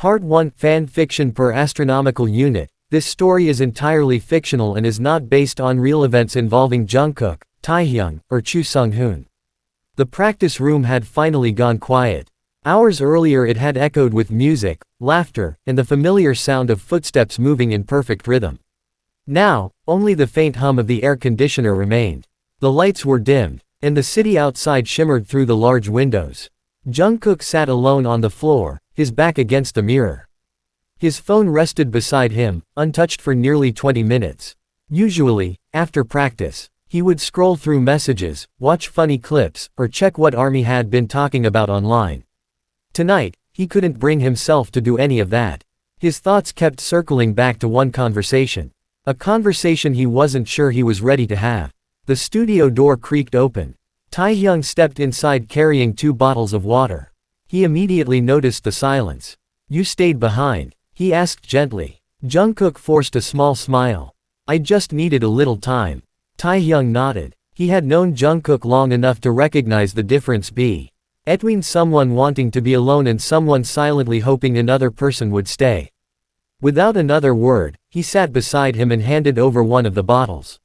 Part 1 Fan Fiction per Astronomical Unit. This story is entirely fictional and is not based on real events involving Jungkook, Taehyung, or Choo Sung-hoon. The practice room had finally gone quiet. Hours earlier it had echoed with music, laughter, and the familiar sound of footsteps moving in perfect rhythm. Now, only the faint hum of the air conditioner remained. The lights were dimmed, and the city outside shimmered through the large windows. Jungkook sat alone on the floor, his back against the mirror. His phone rested beside him, untouched for nearly 20 minutes. Usually, after practice, he would scroll through messages, watch funny clips, or check what ARMY had been talking about online. Tonight, he couldn't bring himself to do any of that. His thoughts kept circling back to one conversation. A conversation he wasn't sure he was ready to have. The studio door creaked open. Taehyung stepped inside carrying 2 bottles of water. He immediately noticed the silence. "You stayed behind?" he asked gently. Jungkook forced a small smile. "I just needed a little time." Taehyung nodded. He had known Jungkook long enough to recognize the difference between someone wanting to be alone and someone silently hoping another person would stay. Without another word, he sat beside him and handed over one of the bottles.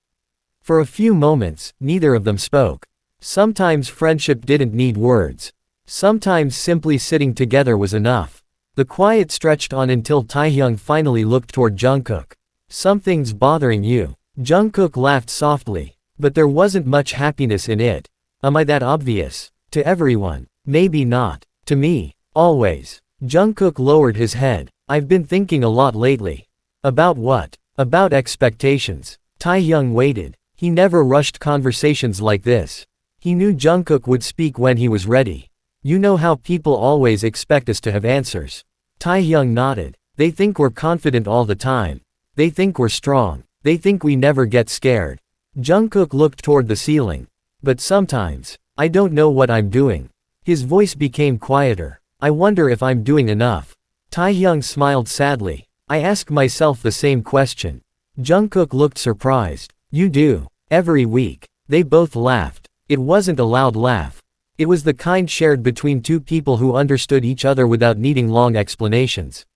For a few moments, neither of them spoke. Sometimes friendship didn't need words. Sometimes simply sitting together was enough. The quiet stretched on until Taehyung finally looked toward Jungkook. "Something's bothering you." Jungkook laughed softly. "But there wasn't much happiness in it. Am I that obvious? To everyone? Maybe not. To me, always." Jungkook lowered his head. "I've been thinking a lot lately." "About what?" "About expectations." Taehyung waited. He never rushed conversations like this. He knew Jungkook would speak when he was ready. "You know how people always expect us to have answers." Taehyung nodded. "They think we're confident all the time. They think we're strong. They think we never get scared." Jungkook looked toward the ceiling. "But sometimes, I don't know what I'm doing." His voice became quieter. "I wonder if I'm doing enough." Taehyung smiled sadly. "I ask myself the same question." Jungkook looked surprised. "You do. Every week." They both laughed. It wasn't a loud laugh. It was the kind shared between 2 people who understood each other without needing long explanations.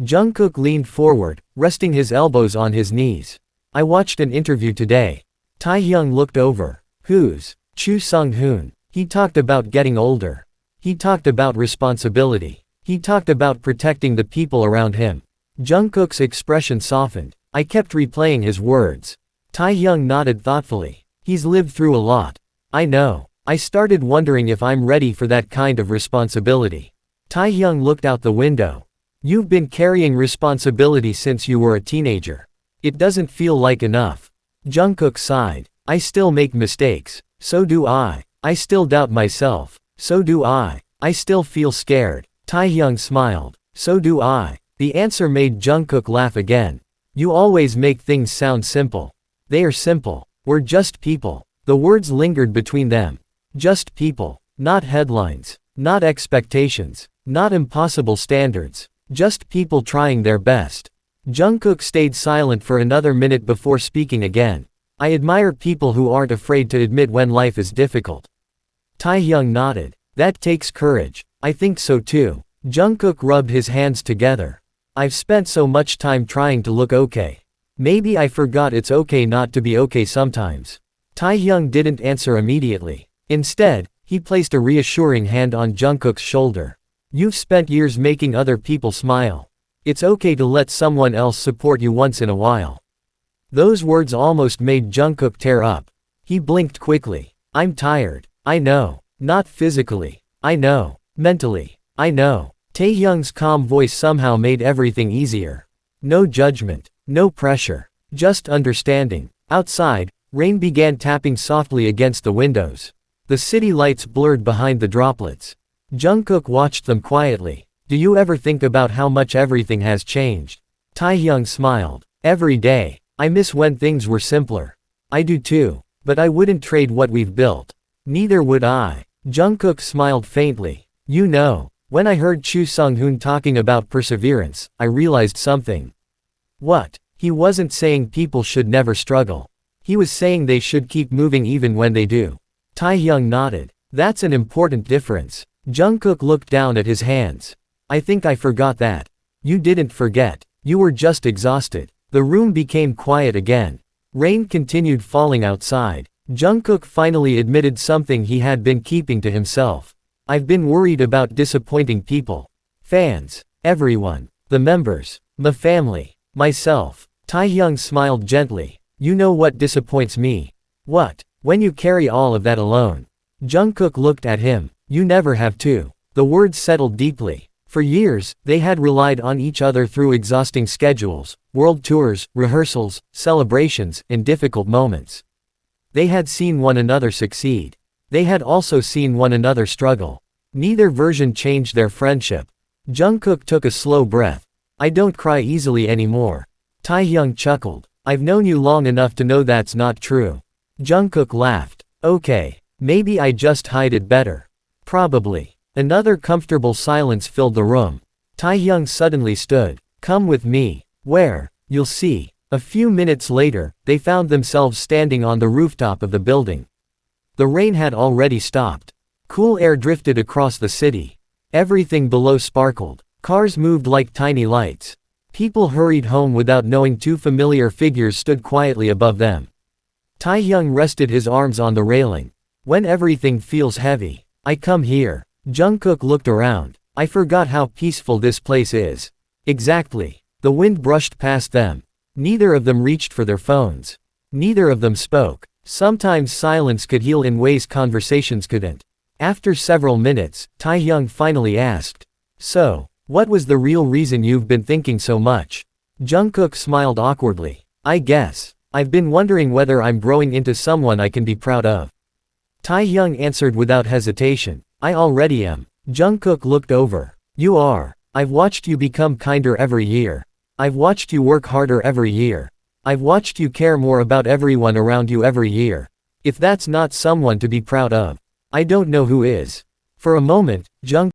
Jungkook leaned forward, resting his elbows on his knees. "I watched an interview today." Taehyung looked over. "Whose?" "Choo Sung-hoon. He talked about getting older. He talked about responsibility. He talked about protecting the people around him." Jungkook's expression softened. I kept replaying his words. Taehyung nodded thoughtfully. "He's lived through a lot." "I know. I started wondering if I'm ready for that kind of responsibility." Taehyung looked out the window. "You've been carrying responsibility since you were a teenager. It doesn't feel like enough." Jungkook sighed. "I still make mistakes. So do I. I still doubt myself. So do I. I still feel scared." Taehyung smiled. "So do I." The answer made Jungkook laugh again. "You always make things sound simple." "They are simple. We're just people." The words lingered between them. Just people. Not headlines. Not expectations. Not impossible standards. Just people trying their best. Jungkook stayed silent for another minute before speaking again. "I admire people who aren't afraid to admit when life is difficult." Taehyung nodded. "That takes courage." "I think so too." Jungkook rubbed his hands together. "I've spent so much time trying to look okay. Maybe I forgot it's okay not to be okay sometimes." Taehyung didn't answer immediately. Instead, he placed a reassuring hand on Jungkook's shoulder. "You've spent years making other people smile. It's okay to let someone else support you once in a while." Those words almost made Jungkook tear up. He blinked quickly. "I'm tired. I know. Not physically. I know. Mentally. I know." Taehyung's calm voice somehow made everything easier. No judgment. No pressure. Just understanding. Outside, rain began tapping softly against the windows. The city lights blurred behind the droplets. Jungkook watched them quietly. "Do you ever think about how much everything has changed?" Taehyung smiled. "Every day. I miss when things were simpler." "I do too. But I wouldn't trade what we've built." "Neither would I." Jungkook smiled faintly. "You know, when I heard Choo Sung-hoon talking about perseverance, I realized something." "What?" He wasn't saying people should never struggle. He was saying they should keep moving even when they do. Taehyung nodded. "That's an important difference." Jungkook looked down at his hands. "I think I forgot that." You didn't forget. You were just exhausted. The room became quiet again. Rain continued falling outside. Jungkook finally admitted something he had been keeping to himself. I've been worried about disappointing people. Fans. Everyone. The members. My family. Myself. Taehyung smiled gently. You know what disappoints me? What? When you carry all of that alone. Jungkook looked at him. You never have to. The words settled deeply. For years, they had relied on each other through exhausting schedules, world tours, rehearsals, celebrations, and difficult moments. They had seen one another succeed. They had also seen one another struggle. Neither version changed their friendship. Jungkook took a slow breath. I don't cry easily anymore. Taehyung chuckled. I've known you long enough to know that's not true. Jungkook laughed. Okay, maybe I just hide it better. Probably. Another comfortable silence filled the room. Taehyung suddenly stood. Come with me. Where? You'll see. A few minutes later, they found themselves standing on the rooftop of the building. The rain had already stopped. Cool air drifted across the city. Everything below sparkled. Cars moved like tiny lights. People hurried home without knowing two familiar figures stood quietly above them. Taehyung rested his arms on the railing. When everything feels heavy, I come here. Jungkook looked around. I forgot how peaceful this place is. Exactly. The wind brushed past them. Neither of them reached for their phones. Neither of them spoke. Sometimes silence could heal in ways conversations couldn't. After several minutes, Taehyung finally asked. So, what was the real reason you've been thinking so much? Jungkook smiled awkwardly. I guess. I've been wondering whether I'm growing into someone I can be proud of. Taehyung answered without hesitation. I already am. Jungkook looked over. You are. I've watched you become kinder every year. I've watched you work harder every year. I've watched you care more about everyone around you every year. If that's not someone to be proud of, I don't know who is. For a moment, Jungkook